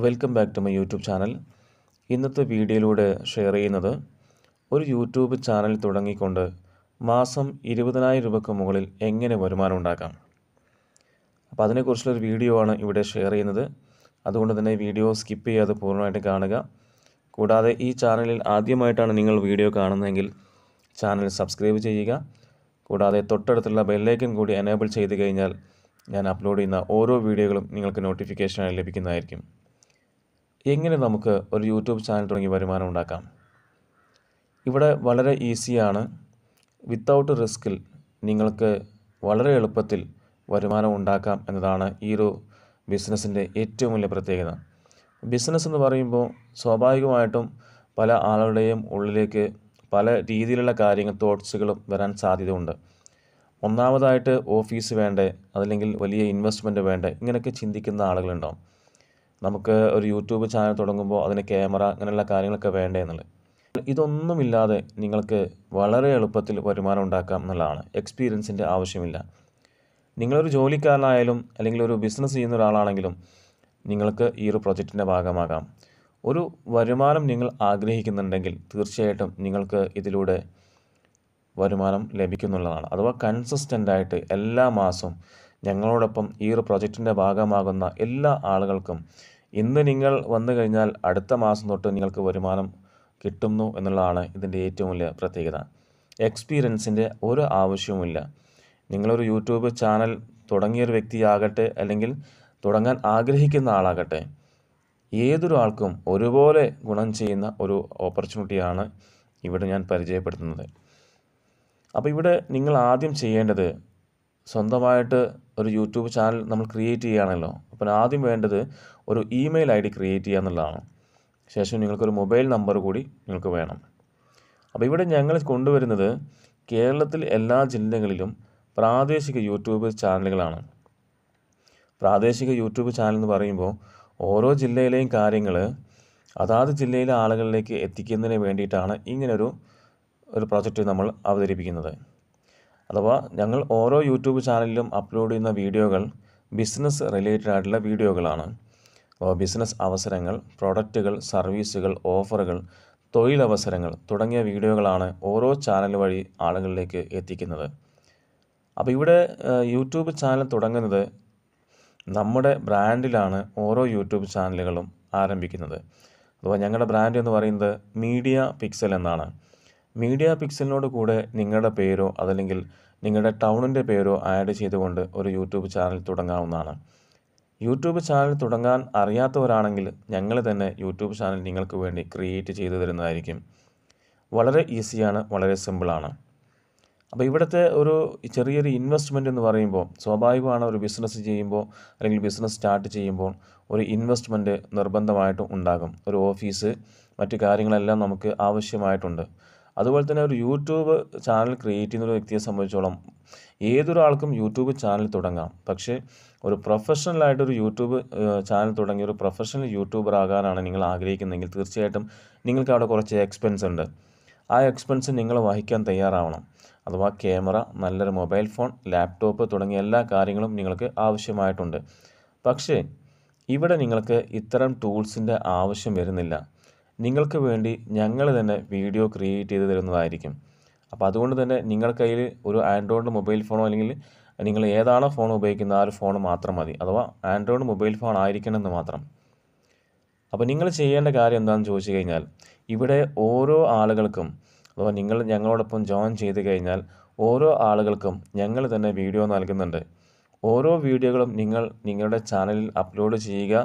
Welcome back to my YouTube channel. ഇന്നത്തെ വീഡിയോയിലൂടെ share ചെയ്യുന്നത് ഒരു യൂട്യൂബ് ചാനൽ തുടങ്ങിക്കൊണ്ട് മാസം 20,000 രൂപയ്ക്ക് മുകളിൽ എങ്ങനെ വരുമാനം ഉണ്ടാക്കാം. അപ്പോൾ അതിനെക്കുറിച്ചുള്ളൊരു വീഡിയോ ആണ് ഇവിടെ ഷെയർ ചെയ്യുന്നത്. അതുകൊണ്ട് തന്നെ വീഡിയോ സ്കിപ്പ് ചെയ്യാതെ പൂർണ്ണമായിട്ട് കാണുക. കൂടാതെ ഈ ചാനലിൽ ആദ്യമായിട്ടാണ് നിങ്ങൾ വീഡിയോ കാണുന്നതെങ്കിൽ ചാനൽ സബ്സ്ക്രൈബ് ചെയ്യുക. കൂടാതെ തൊട്ടടുത്തുള്ള ബെല്ലൈക്കൻ കൂടി എനേബിൾ ചെയ്ത് കഴിഞ്ഞാൽ ഞാൻ അപ്ലോഡ് ചെയ്യുന്ന ഓരോ വീഡിയോകളും നിങ്ങൾക്ക് നോട്ടിഫിക്കേഷനായി ലഭിക്കുന്നതായിരിക്കും. എങ്ങനെ നമുക്ക് ഒരു യൂട്യൂബ് ചാനൽ തുടങ്ങി വരുമാനം ഉണ്ടാക്കാം? ഇവിടെ വളരെ ഈസിയാണ്. വിത്തൗട്ട് റിസ്കിൽ നിങ്ങൾക്ക് വളരെ എളുപ്പത്തിൽ വരുമാനം ഉണ്ടാക്കാം എന്നതാണ് ഈ ഒരു ബിസിനസ്സിൻ്റെ ഏറ്റവും വലിയ പ്രത്യേകത. ബിസിനസ് എന്ന് പറയുമ്പോൾ സ്വാഭാവികമായിട്ടും പല ആളുകളുടെയും ഉള്ളിലേക്ക് പല രീതിയിലുള്ള കാര്യങ്ങൾ തോട്ട്സുകളും വരാൻ സാധ്യതയുണ്ട്. ഒന്നാമതായിട്ട് ഓഫീസ് വേണ്ടേ, അതല്ലെങ്കിൽ വലിയ ഇൻവെസ്റ്റ്മെൻറ്റ് വേണ്ടേ, ഇങ്ങനെയൊക്കെ ചിന്തിക്കുന്ന ആളുകളുണ്ടാവും. നമുക്ക് ഒരു യൂട്യൂബ് ചാനൽ തുടങ്ങുമ്പോൾ അതിന് ക്യാമറ അങ്ങനെയുള്ള കാര്യങ്ങളൊക്കെ വേണ്ടേ എന്നുള്ളത്. ഇതൊന്നുമില്ലാതെ നിങ്ങൾക്ക് വളരെ എളുപ്പത്തിൽ വരുമാനം ഉണ്ടാക്കാം എന്നുള്ളതാണ്. എക്സ്പീരിയൻസിൻ്റെ ആവശ്യമില്ല. നിങ്ങളൊരു ജോലിക്കാരനായാലും അല്ലെങ്കിൽ ഒരു ബിസിനസ് ചെയ്യുന്ന ഒരാളാണെങ്കിലും നിങ്ങൾക്ക് ഈ ഒരു പ്രൊജക്റ്റിൻ്റെ ഭാഗമാകാം. ഒരു വരുമാനം നിങ്ങൾ ആഗ്രഹിക്കുന്നുണ്ടെങ്കിൽ തീർച്ചയായിട്ടും നിങ്ങൾക്ക് ഇതിലൂടെ വരുമാനം ലഭിക്കുന്നുള്ളതാണ്. അഥവാ കൺസിസ്റ്റൻ്റായിട്ട് എല്ലാ മാസവും ഞങ്ങളോടൊപ്പം ഈ ഒരു പ്രൊജക്റ്റിൻ്റെ ഭാഗമാകുന്ന എല്ലാ ആളുകൾക്കും ഇന്ന് നിങ്ങൾ വന്നു കഴിഞ്ഞാൽ അടുത്ത മാസം തൊട്ട് നിങ്ങൾക്ക് വരുമാനം കിട്ടുന്നു എന്നുള്ളതാണ് ഇതിൻ്റെ ഏറ്റവും വലിയ പ്രത്യേകത. എക്സ്പീരിയൻസിൻ്റെ ഒരു ആവശ്യവുമില്ല. നിങ്ങളൊരു യൂട്യൂബ് ചാനൽ തുടങ്ങിയൊരു വ്യക്തിയാകട്ടെ അല്ലെങ്കിൽ തുടങ്ങാൻ ആഗ്രഹിക്കുന്ന ആളാകട്ടെ, ഏതൊരു ആൾക്കും ഒരുപോലെ ഗുണം ചെയ്യുന്ന ഒരു ഓപ്പർച്യൂണിറ്റിയാണ് ഇവിടെ ഞാൻ പരിചയപ്പെടുത്തുന്നത്. അപ്പോൾ ഇവിടെ നിങ്ങൾ ആദ്യം ചെയ്യേണ്ടത് സ്വന്തമായിട്ട് ഒരു യൂട്യൂബ് ചാനൽ നമ്മൾ ക്രിയേറ്റ് ചെയ്യുകയാണല്ലോ. അപ്പോൾ ആദ്യം വേണ്ടത് ഒരു ഇമെയിൽ ID ക്രിയേറ്റ് ചെയ്യുക എന്നുള്ളതാണ്. ശേഷം നിങ്ങൾക്കൊരു മൊബൈൽ നമ്പർ കൂടി നിങ്ങൾക്ക് വേണം. അപ്പോൾ ഇവിടെ ഞങ്ങൾ കൊണ്ടുവരുന്നത് കേരളത്തിൽ എല്ലാ ജില്ലകളിലും പ്രാദേശിക യൂട്യൂബ് ചാനലുകളാണ്. പ്രാദേശിക യൂട്യൂബ് ചാനൽ എന്ന് പറയുമ്പോൾ ഓരോ ജില്ലയിലെയും കാര്യങ്ങൾ അതാത് ജില്ലയിലെ ആളുകളിലേക്ക് എത്തിക്കുന്നതിന് വേണ്ടിയിട്ടാണ് ഇങ്ങനൊരു പ്രോജക്റ്റ് നമ്മൾ അവതരിപ്പിക്കുന്നത്. അഥവാ ഞങ്ങൾ ഓരോ യൂട്യൂബ് ചാനലിലും അപ്ലോഡ് ചെയ്യുന്ന വീഡിയോകൾ ബിസിനസ് റിലേറ്റഡ് ആയിട്ടുള്ള വീഡിയോകളാണ്. അപ്പോൾ ബിസിനസ് അവസരങ്ങൾ, പ്രൊഡക്റ്റുകൾ, സർവീസുകൾ, ഓഫറുകൾ, തൊഴിലവസരങ്ങൾ തുടങ്ങിയ വീഡിയോകളാണ് ഓരോ ചാനൽ വഴി ആളുകളിലേക്ക് എത്തിക്കുന്നത്. അപ്പോൾ ഇവിടെ യൂട്യൂബ് ചാനൽ തുടങ്ങുന്നത് നമ്മുടെ ബ്രാൻഡിലാണ് ഓരോ യൂട്യൂബ് ചാനലുകളും ആരംഭിക്കുന്നത്. അപ്പോൾ ഞങ്ങളുടെ ബ്രാൻഡ് എന്ന് പറയുന്നത് മീഡിയ പിക്സൽ എന്നാണ്. മീഡിയ പിക്സലിനോട് കൂടെ നിങ്ങളുടെ പേരോ അതല്ലെങ്കിൽ നിങ്ങളുടെ ടൗണിൻ്റെ പേരോ ആഡ് ചെയ്തുകൊണ്ട് ഒരു യൂട്യൂബ് ചാനൽ തുടങ്ങാവുന്നതാണ്. യൂട്യൂബ് ചാനൽ തുടങ്ങാൻ അറിയാത്തവരാണെങ്കിൽ ഞങ്ങൾ തന്നെ യൂട്യൂബ് ചാനൽ നിങ്ങൾക്ക് വേണ്ടി ക്രിയേറ്റ് ചെയ്തു തരുന്നതായിരിക്കും. വളരെ ഈസിയാണ്, വളരെ സിമ്പിളാണ്. അപ്പോൾ ഇവിടുത്തെ ഒരു ചെറിയൊരു ഇൻവെസ്റ്റ്മെൻറ്റ് എന്ന് പറയുമ്പോൾ സ്വാഭാവികമാണ്. ഒരു ബിസിനസ് ചെയ്യുമ്പോൾ അല്ലെങ്കിൽ ബിസിനസ് സ്റ്റാർട്ട് ചെയ്യുമ്പോൾ ഒരു ഇൻവെസ്റ്റ്മെൻറ്റ് നിർബന്ധമായിട്ടും ഉണ്ടാകും. ഒരു ഓഫീസ്, മറ്റു കാര്യങ്ങളെല്ലാം നമുക്ക് ആവശ്യമായിട്ടുണ്ട്. അതുപോലെ തന്നെ ഒരു യൂട്യൂബ് ചാനൽ ക്രിയേറ്റ് ചെയ്യുന്ന ഒരു വ്യക്തിയെ സംബന്ധിച്ചോളം ഏതൊരാൾക്കും യൂട്യൂബ് ചാനൽ തുടങ്ങാം. പക്ഷേ ഒരു പ്രൊഫഷണലായിട്ടൊരു യൂട്യൂബ് ചാനൽ തുടങ്ങി ഒരു പ്രൊഫഷണൽ യൂട്യൂബർ ആകാനാണ് നിങ്ങൾ ആഗ്രഹിക്കുന്നതെങ്കിൽ തീർച്ചയായിട്ടും നിങ്ങൾക്ക് അവിടെ കുറച്ച് എക്സ്പെൻസ് ഉണ്ട്. ആ എക്സ്പെൻസ് നിങ്ങൾ വഹിക്കാൻ തയ്യാറാവണം. അഥവാ ക്യാമറ, നല്ലൊരു മൊബൈൽ ഫോൺ, ലാപ്ടോപ്പ് തുടങ്ങിയ എല്ലാ കാര്യങ്ങളും നിങ്ങൾക്ക് ആവശ്യമായിട്ടുണ്ട്. പക്ഷേ ഇവിടെ നിങ്ങൾക്ക് ഇത്തരം ടൂൾസിൻ്റെ ആവശ്യം വരുന്നില്ല. നിങ്ങൾക്ക് വേണ്ടി ഞങ്ങൾ തന്നെ വീഡിയോ ക്രിയേറ്റ് ചെയ്ത് തരുന്നതായിരിക്കും. അപ്പോൾ അതുകൊണ്ട് തന്നെ നിങ്ങളുടെ കയ്യിൽ ഒരു ആൻഡ്രോയിഡ് മൊബൈൽ ഫോണോ അല്ലെങ്കിൽ നിങ്ങൾ ഏതാണോ ഫോൺ ഉപയോഗിക്കുന്നത് ആ ഒരു ഫോൺ മാത്രം മതി. അഥവാ ആൻഡ്രോയിഡ് മൊബൈൽ ഫോൺ ആയിരിക്കണമെന്ന് മാത്രം. അപ്പോൾ നിങ്ങൾ ചെയ്യേണ്ട കാര്യം എന്താണെന്ന് ചോദിച്ചു കഴിഞ്ഞാൽ ഇവിടെ ഓരോ ആളുകൾക്കും അഥവാ നിങ്ങൾ ഞങ്ങളോടൊപ്പം ജോയിൻ ചെയ്ത് കഴിഞ്ഞാൽ ഓരോ ആളുകൾക്കും ഞങ്ങൾ തന്നെ വീഡിയോ നൽകുന്നുണ്ട്. ഓരോ വീഡിയോകളും നിങ്ങൾ നിങ്ങളുടെ ചാനലിൽ അപ്ലോഡ് ചെയ്യുക.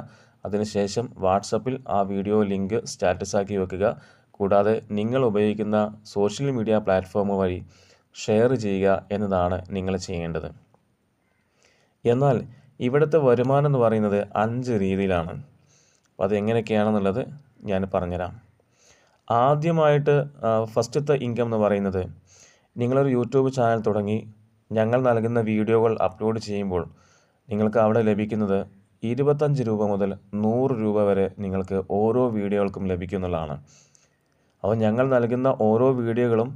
അതിനുശേഷം വാട്സപ്പിൽ ആ വീഡിയോ ലിങ്ക് സ്റ്റാറ്റസാക്കി വെക്കുക. കൂടാതെ നിങ്ങൾ ഉപയോഗിക്കുന്ന സോഷ്യൽ മീഡിയ പ്ലാറ്റ്ഫോം വഴി ഷെയർ ചെയ്യുക എന്നതാണ് നിങ്ങൾ ചെയ്യേണ്ടത്. എന്നാൽ ഇവിടുത്തെ വരുമാനം എന്ന് പറയുന്നത് 5 രീതിയിലാണ്. അപ്പോൾ അതെങ്ങനെയൊക്കെയാണെന്നുള്ളത് ഞാൻ പറഞ്ഞുതരാം. ആദ്യമായിട്ട് ഫസ്റ്റത്തെ ഇൻകം എന്ന് പറയുന്നത് നിങ്ങളൊരു യൂട്യൂബ് ചാനൽ തുടങ്ങി ഞങ്ങൾ നൽകുന്ന വീഡിയോകൾ അപ്ലോഡ് ചെയ്യുമ്പോൾ നിങ്ങൾക്ക് അവിടെ ലഭിക്കുന്നത് 25 രൂപ മുതൽ 100 രൂപ വരെ നിങ്ങൾക്ക് ഓരോ വീഡിയോകൾക്കും ലഭിക്കുന്നുള്ളതാണ്. അപ്പോൾ ഞങ്ങൾ നൽകുന്ന ഓരോ വീഡിയോകളും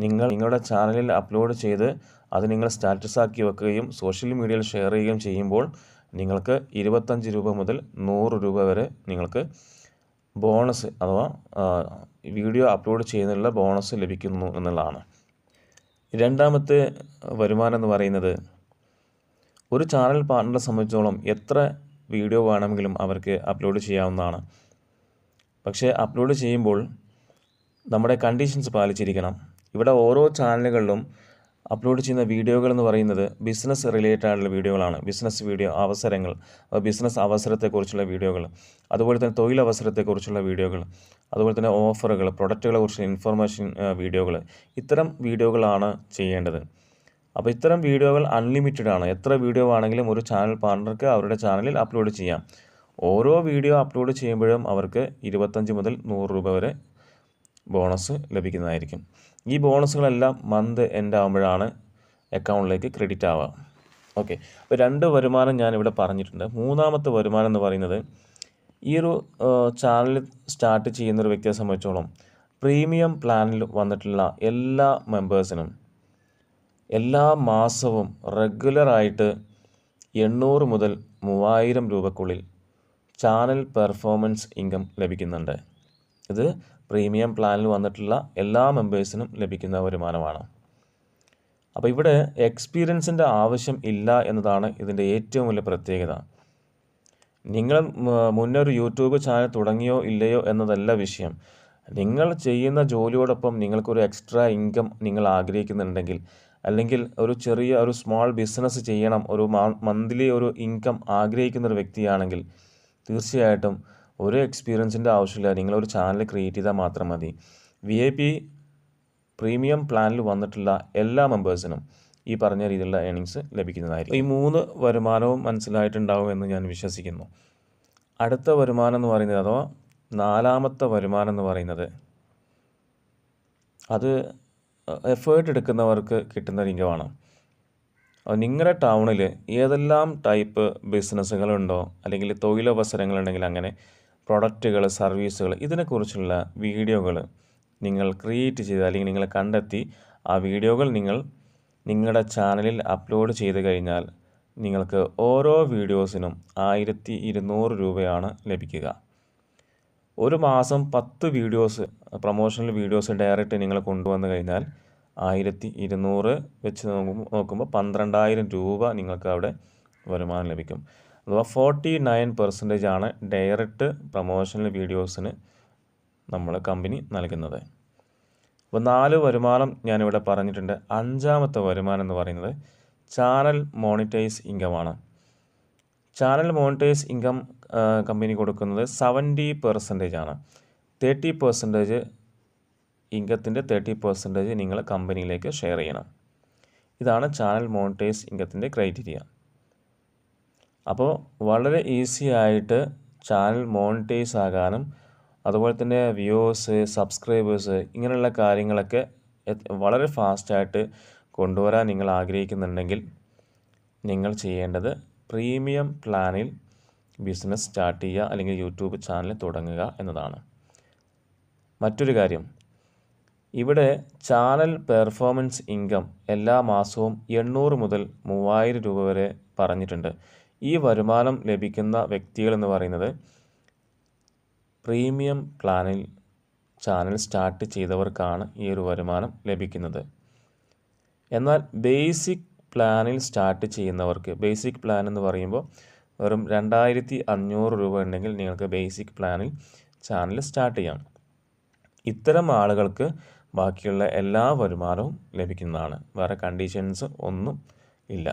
നിങ്ങളുടെ ചാനലിൽ അപ്ലോഡ് ചെയ്ത് അത് നിങ്ങൾ സ്റ്റാറ്റസാക്കി വെക്കുകയും സോഷ്യൽ മീഡിയയിൽ ഷെയർ ചെയ്യുകയും ചെയ്യുമ്പോൾ നിങ്ങൾക്ക് 25 രൂപ മുതൽ 100 രൂപ വരെ നിങ്ങൾക്ക് ബോണസ് അഥവാ വീഡിയോ അപ്ലോഡ് ചെയ്യുന്നതിനുള്ള ബോണസ് ലഭിക്കുന്നു എന്നുള്ളതാണ്. രണ്ടാമത്തെ വരുമാനം എന്ന് പറയുന്നത്, ഒരു ചാനൽ പാർട്ണറെ സംബന്ധിച്ചോളം എത്ര വീഡിയോ വേണമെങ്കിലും അവർക്ക് അപ്ലോഡ് ചെയ്യാവുന്നതാണ്. പക്ഷേ അപ്ലോഡ് ചെയ്യുമ്പോൾ നമ്മുടെ കണ്ടീഷൻസ് പാലിച്ചിരിക്കണം. ഇവിടെ ഓരോ ചാനലുകളിലും അപ്ലോഡ് ചെയ്യുന്ന വീഡിയോകൾ എന്ന് പറയുന്നത് ബിസിനസ് റിലേറ്റഡ് ആയിട്ടുള്ള വീഡിയോകളാണ്. ബിസിനസ് വീഡിയോ അവസരങ്ങൾ, ബിസിനസ് അവസരത്തെക്കുറിച്ചുള്ള വീഡിയോകൾ, അതുപോലെ തന്നെ തൊഴിലവസരത്തെക്കുറിച്ചുള്ള വീഡിയോകൾ, അതുപോലെ തന്നെ ഓഫറുകൾ, പ്രൊഡക്റ്റുകളെ കുറിച്ചുള്ള ഇൻഫർമേഷൻ വീഡിയോകൾ, ഇത്തരം വീഡിയോകളാണ് ചെയ്യേണ്ടത്. അപ്പോൾ ഇത്തരം വീഡിയോകൾ അൺലിമിറ്റഡ് ആണ്. എത്ര വീഡിയോ ആണെങ്കിലും ഒരു ചാനൽ പാർട്ണർക്ക് അവരുടെ ചാനലിൽ അപ്ലോഡ് ചെയ്യാം. ഓരോ വീഡിയോ അപ്ലോഡ് ചെയ്യുമ്പോഴും അവർക്ക് 25 മുതൽ 100 രൂപ വരെ ബോണസ് ലഭിക്കുന്നതായിരിക്കും. ഈ ബോണസുകളെല്ലാം മന്ത് എൻഡ് ആകുമ്പോഴാണ് അക്കൗണ്ടിലേക്ക് ക്രെഡിറ്റ് ആവുക. ഓക്കെ, അപ്പോൾ 2 വരുമാനം ഞാനിവിടെ പറഞ്ഞിട്ടുണ്ട്. മൂന്നാമത്തെ വരുമാനം എന്ന് പറയുന്നത്, ഈ ഒരു ചാനൽ സ്റ്റാർട്ട് ചെയ്യുന്നൊരു വ്യക്തിയെ സംബന്ധിച്ചോളം പ്രീമിയം പ്ലാനിൽ വന്നിട്ടുള്ള എല്ലാ മെമ്പേഴ്സിനും എല്ലാ മാസവും റെഗുലറായിട്ട് 800 മുതൽ 3000 രൂപക്കുള്ളിൽ ചാനൽ പെർഫോമൻസ് ഇൻകം ലഭിക്കുന്നുണ്ട്. ഇത് പ്രീമിയം പ്ലാനിൽ വന്നിട്ടുള്ള എല്ലാ മെമ്പേഴ്സിനും ലഭിക്കുന്ന വരുമാനമാണ്. അപ്പോൾ ഇവിടെ എക്സ്പീരിയൻസിൻ്റെ ആവശ്യം ഇല്ല എന്നതാണ് ഇതിൻ്റെ ഏറ്റവും വലിയ പ്രത്യേകത. നിങ്ങൾ മുന്നേ ഒരു യൂട്യൂബ് ചാനൽ തുടങ്ങിയോ ഇല്ലയോ എന്നതല്ല വിഷയം. നിങ്ങൾ ചെയ്യുന്ന ജോലിയോടൊപ്പം നിങ്ങൾക്കൊരു എക്സ്ട്രാ ഇൻകം നിങ്ങൾ ആഗ്രഹിക്കുന്നുണ്ടെങ്കിൽ, അല്ലെങ്കിൽ ഒരു സ്മോൾ ബിസിനസ് ചെയ്യണം, ഒരു മന്ത്ലി ഒരു ഇൻകം ആഗ്രഹിക്കുന്നൊരു വ്യക്തിയാണെങ്കിൽ തീർച്ചയായിട്ടും ഒരു എക്സ്പീരിയൻസിൻ്റെ ആവശ്യമില്ല. നിങ്ങളൊരു ചാനൽ ക്രിയേറ്റ് ചെയ്താൽ മാത്രം മതി. VIP പ്രീമിയം പ്ലാനിൽ വന്നിട്ടുള്ള എല്ലാ മെമ്പേഴ്സിനും ഈ പറഞ്ഞ രീതിയിലുള്ള ഏണിങ്സ് ലഭിക്കുന്നതായിരിക്കും. ഈ 3 വരുമാനവും മനസ്സിലായിട്ടുണ്ടാവും എന്ന് ഞാൻ വിശ്വസിക്കുന്നു. അടുത്ത വരുമാനം എന്ന് പറയുന്നത്, അഥവാ 4ാമത്തെ വരുമാനം എന്ന് പറയുന്നത്, അത് എഫേർട്ട് എടുക്കുന്നവർക്ക് കിട്ടുന്ന ഒരു ഇൻകമാണ്. നിങ്ങളുടെ ടൗണിൽ ഏതെല്ലാം ടൈപ്പ് ബിസിനസ്സുകളുണ്ടോ, അല്ലെങ്കിൽ തൊഴിലവസരങ്ങളുണ്ടെങ്കിൽ അങ്ങനെ പ്രൊഡക്റ്റുകൾ, സർവീസുകൾ, ഇതിനെക്കുറിച്ചുള്ള വീഡിയോകൾ നിങ്ങൾ ക്രിയേറ്റ് ചെയ്ത് അല്ലെങ്കിൽ നിങ്ങൾ കണ്ടെത്തി ആ വീഡിയോകൾ നിങ്ങളുടെ ചാനലിൽ അപ്ലോഡ് ചെയ്ത് കഴിഞ്ഞാൽ നിങ്ങൾക്ക് ഓരോ വീഡിയോസിനും 1200 രൂപയാണ് ലഭിക്കുക. ഒരു മാസം 10 വീഡിയോസ്, പ്രൊമോഷണൽ വീഡിയോസ് ഡയറക്റ്റ് നിങ്ങൾ കൊണ്ടുവന്നു കഴിഞ്ഞാൽ 1200 വെച്ച് നോക്കുമ്പോൾ 12000 രൂപ നിങ്ങൾക്ക് അവിടെ വരുമാനം ലഭിക്കും. അഥവാ 49% ആണ് ഡയറക്റ്റ് പ്രൊമോഷണൽ വീഡിയോസിന് നമ്മൾ കമ്പനി നൽകുന്നത്. അപ്പോൾ 4 വരുമാനം ഞാനിവിടെ പറഞ്ഞിട്ടുണ്ട്. 5ാമത്തെ വരുമാനം എന്ന് പറയുന്നത് ചാനൽ മോണിറ്റൈസ് ഇൻകമാണ്. ചാനൽ മോണിറ്റൈസ് ഇൻകം കമ്പനി കൊടുക്കുന്നത് 70% ആണ്. 30% ഇൻകത്തിൻ്റെ 30% നിങ്ങൾ കമ്പനിയിലേക്ക് ഷെയർ ചെയ്യണം. ഇതാണ് ചാനൽ മോണിറ്റൈസ് ഇൻകത്തിൻ്റെ ക്രൈറ്റീരിയ. അപ്പോൾ വളരെ ഈസി ആയിട്ട് ചാനൽ മോണിറ്റൈസ് ആകാനും, അതുപോലെ തന്നെ വ്യൂവേഴ്സ്, സബ്സ്ക്രൈബേഴ്സ്, ഇങ്ങനെയുള്ള കാര്യങ്ങളൊക്കെ വളരെ ഫാസ്റ്റായിട്ട് കൊണ്ടുവരാൻ നിങ്ങൾ ആഗ്രഹിക്കുന്നുണ്ടെങ്കിൽ നിങ്ങൾ ചെയ്യേണ്ടത് പ്രീമിയം പ്ലാനിൽ ബിസിനസ് സ്റ്റാർട്ട് ചെയ്യുക, അല്ലെങ്കിൽ യൂട്യൂബ് ചാനൽ തുടങ്ങുക എന്നതാണ്. മറ്റൊരു കാര്യം, ഇവിടെ ചാനൽ പെർഫോമൻസ് ഇൻകം എല്ലാ മാസവും 800 മുതൽ 3000 രൂപ വരെ പറഞ്ഞിട്ടുണ്ട്. ഈ വരുമാനം ലഭിക്കുന്ന വ്യക്തികൾ എന്ന് പറയുന്നത് പ്രീമിയം പ്ലാനിൽ ചാനൽ സ്റ്റാർട്ട് ചെയ്തവർക്കാണ് ഈ ഒരു വരുമാനം ലഭിക്കുന്നത്. എന്നാൽ ബേസിക് പ്ലാനിൽ സ്റ്റാർട്ട് ചെയ്യുന്നവർക്ക്, ബേസിക് പ്ലാൻ എന്ന് പറയുമ്പോൾ വെറും 2500 രൂപ ഉണ്ടെങ്കിൽ നിങ്ങൾക്ക് ബേസിക് പ്ലാനിൽ ചാനൽ സ്റ്റാർട്ട് ചെയ്യാം. ഇത്തരം ആളുകൾക്ക് ബാക്കിയുള്ള എല്ലാ വരുമാനവും ലഭിക്കുന്നതാണ്. വേറെ കണ്ടീഷൻസ് ഒന്നും ഇല്ല.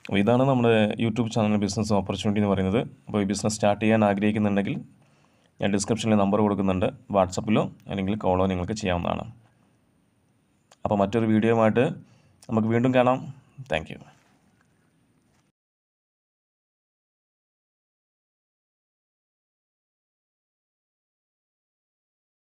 അപ്പോൾ ഇതാണ് നമ്മുടെ യൂട്യൂബ് ചാനൽ ബിസിനസ് ഓപ്പർച്യൂണിറ്റി എന്ന് പറയുന്നത്. അപ്പോൾ ഈ ബിസിനസ് സ്റ്റാർട്ട് ചെയ്യാൻ ആഗ്രഹിക്കുന്നുണ്ടെങ്കിൽ ഞാൻ ഡിസ്ക്രിപ്ഷനിൽ നമ്പർ കൊടുക്കുന്നുണ്ട്. വാട്സപ്പിലോ അല്ലെങ്കിൽ കോളോ നിങ്ങൾക്ക് ചെയ്യാവുന്നതാണ്. അപ്പോൾ മറ്റൊരു വീഡിയോയുമായിട്ട് നമുക്ക് വീണ്ടും കാണാം. Thank you.